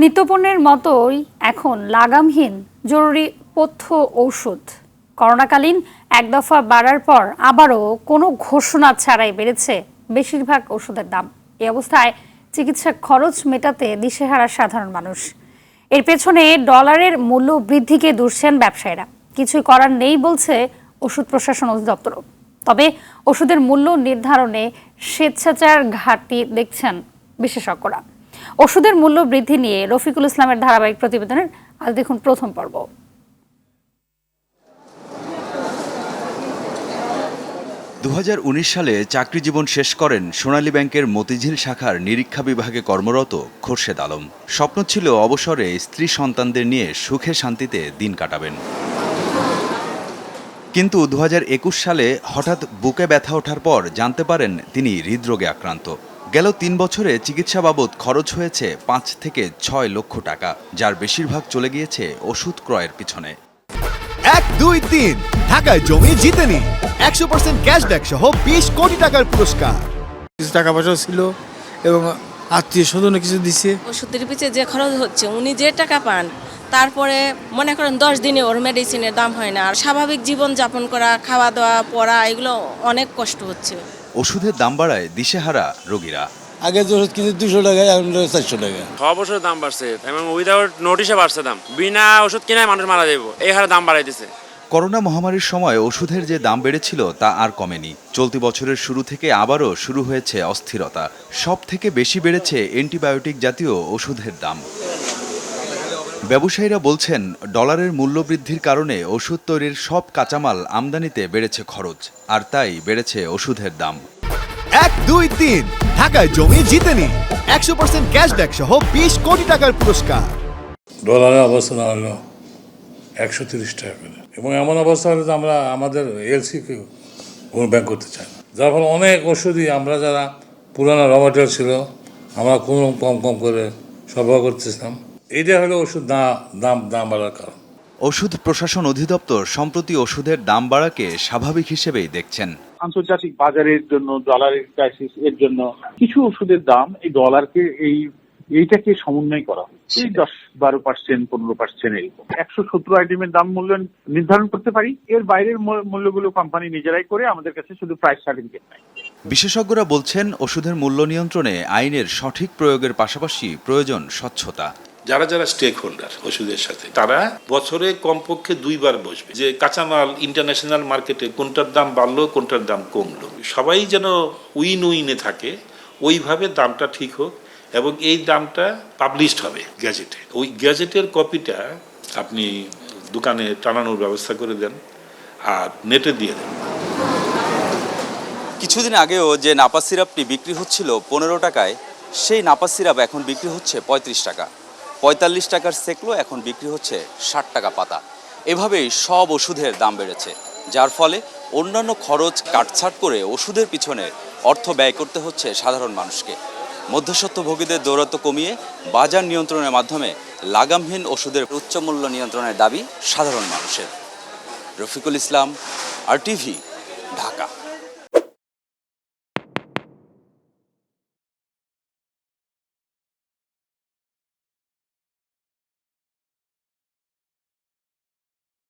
নিত্যপণ্যের মতোই এখন লাগামহীন জরুরি পথ্য ঔষধ। করোনাকালীন এক দফা বাড়ার পর আবারও কোনো ঘোষণা ছাড়াই বেড়েছে বেশিরভাগ ওষুধের দাম। এই অবস্থায় চিকিৎসা খরচ মেটাতে দিশেহারা সাধারণ মানুষ। এর পেছনে ডলারের মূল্য বৃদ্ধিকে দুষছেন ব্যবসায়ীরা। কিছুই করার নেই বলছে ওষুধ প্রশাসন অধিদপ্তরও। তবে ওষুধের মূল্য নির্ধারণে স্বেচ্ছাচার ঘাটতি দেখছেন বিশেষজ্ঞরা। ওষুধের মূল্য বৃদ্ধি নিয়ে রফিকুল ইসলামের ধারাবাহিক প্রতিবেদনের আজ দেখুন প্রথম পর্ব। 2019 সালে চাকরি জীবন শেষ করেন সোনালী ব্যাংকের মতিঝিল শাখার নিরীক্ষা বিভাগে কর্মরত খোরশেদ আলম। স্বপ্ন ছিল অবসরে স্ত্রী সন্তানদের নিয়ে সুখে শান্তিতে দিন কাটাবেন। কিন্তু 2021 সালে হঠাৎ বুকে ব্যথা ওঠার পর জানতে পারেন তিনি হৃদরোগে আক্রান্ত। গেল 3 বছরে চিকিৎসা বাবদ খরচ হয়েছে 5 থেকে 6 লক্ষ টাকা, যার বেশিরভাগ চলে গিয়েছে ওষুধ ক্রয়ের পিছনে। 1, 2, 3 ঢাকায় জমি জিতে নিন 100% ক্যাশব্যাক সহ 20 কোটি টাকার পুরস্কার। কিছু টাকা পয়সা ছিল এবং আত্মীয় স্বজনে কিছু দিছে। ওষুধের পিছিয়ে যে খরচ হচ্ছে, উনি যে টাকা পান তারপরে মনে করেন 10 দিনে ওর মেডিসিনের দাম হয় না। আর স্বাভাবিক জীবন যাপন করা, খাওয়া দাওয়া, পড়া, এগুলো অনেক কষ্ট হচ্ছে। ওষুধের দাম বাড়ায় দিশেহারা রোগীরা। আগে যে ওষুধ কিনতে 200 টাকা, এখন 400 টাকা। সব ওষুধের দাম বাড়ছে এবং উইদাউট নোটিশে বাড়ছে দাম। বিনা ওষুধ কিনায় মানুষ মারা যাবে, এই হারে দাম বাড়াই দিছে। করোনা মহামারীর সময় ওষুধের যে দাম বেড়েছিল তা আর কমেনি। চলতি বছরের শুরু থেকে আবারও শুরু হয়েছে অস্থিরতা। সব থেকে বেশি বেড়েছে অ্যান্টিবায়োটিক জাতীয় ওষুধের দাম। ব্যবসায়ীরা বলছেন, ডলারের মূল্য বৃদ্ধির কারণে ওষুধ তৈরির সব কাঁচামাল আমদানিতে বেড়েছে খরচ, আর তাই বেড়েছে ওষুধের দাম। 1, 2, 3 ঢাকায় জমি জিতে নিন 100% ক্যাশব্যাক সহ 20 কোটি টাকার পুরস্কার। ডলারের অবস্থা হলো 130 টাকা করে, এবং এমন অবস্থা হলে আমরা আমাদের এলসিকে কোনো ব্যাংক করতে চাই না, যার ফলে অনেক ওষুধই আমরা যারা পুরানো র ম্যাটেরিয়াল ছিল আমরা কোনো কম করে সরবরাহ করতেছিলাম। এইটা হলো ওষুধ দাম বাড়ার কারণ। ওষুধ প্রশাসন অধিদপ্তর সম্প্রতি ওষুধের দাম বাড়াকে স্বাভাবিক হিসেবেই দেখছেন। আন্তর্জাতিক বাজারের জন্য, ডলারের ক্রাইসিস এর জন্য কিছু ওষুধের দাম এই ডলারকে এইটাকে সমন্বয় করা হচ্ছে। 10-12%, 15% এরকম 170 আইটেমের দাম মূল্য নির্ধারণ করতে পারি। এর বাইরের মূল্যগুলো কোম্পানি নিজেরাই করে, আমাদের কাছে শুধু প্রাইস সার্টিফিকেট নাই। বিশেষজ্ঞরা বলছেন, ওষুধের মূল্য নিয়ন্ত্রণে আইনের সঠিক প্রয়োগের পাশাপাশি প্রয়োজন স্বচ্ছতা। যারা স্টেক হোল্ডার ওষুধের সাথে, তারা বছরে কমপক্ষে 2 বার বসবে যে কাঁচামাল ইন্টারন্যাশনাল মার্কেটে কোনটার দাম বাড়লো, কোনটার দাম কমলো, সবাই যেন উইনে থাকে, ওইভাবে দামটা ঠিক হোক এবং এই দামটা পাবলিশড হবে গ্যাজেটে। ওই গ্যাজেটের কপিটা আপনি দোকানে টানানোর ব্যবস্থা করে দেন আর নেটে দিয়ে দেন। কিছুদিন আগেও যে নাপা সিরাপটি বিক্রি হচ্ছিল 15 টাকায়, সেই নাপা সিরাপ এখন বিক্রি হচ্ছে 35 টাকা। 45 টাকার সেকলো এখন বিক্রি হচ্ছে 60 টাকা পাতা। এভাবেই সব ওষুধের দাম বেড়েছে, যার ফলে অন্যান্য খরচ কাটছাট করে ওষুধের পিছনে অর্থ ব্যয় করতে হচ্ছে সাধারণ মানুষকে। মধ্যস্বত্বভোগীদের দৌরাত্ম্য কমিয়ে বাজার নিয়ন্ত্রণের মাধ্যমে লাগামহীন ওষুধের উচ্চমূল্য নিয়ন্ত্রণের দাবি সাধারণ মানুষের। রফিকুল ইসলাম, RTV, ঢাকা।